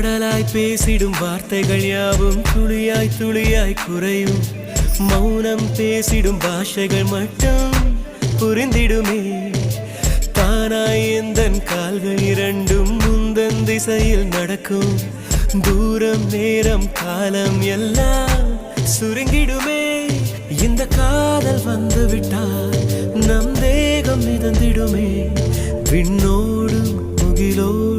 கடலாய் பேசிடும் வார்த்தைகள் யாவும் துளியாய் துளியாய் குறையும். மௌனம் பேசிடும் பாஷைகள் மட்டும் புரிந்திடுமே. தானாய் எந்தன் கால்கள் இரண்டும் முந்தன் திசையில் நடக்கும். தூரம் நேரம் காலம் எல்லாம் சுருங்கிடுமே. இந்த காதல் வந்து விட்டால் நம் தேகம் மிதந்திடுமே. விண்ணோடும் முகிலோடும்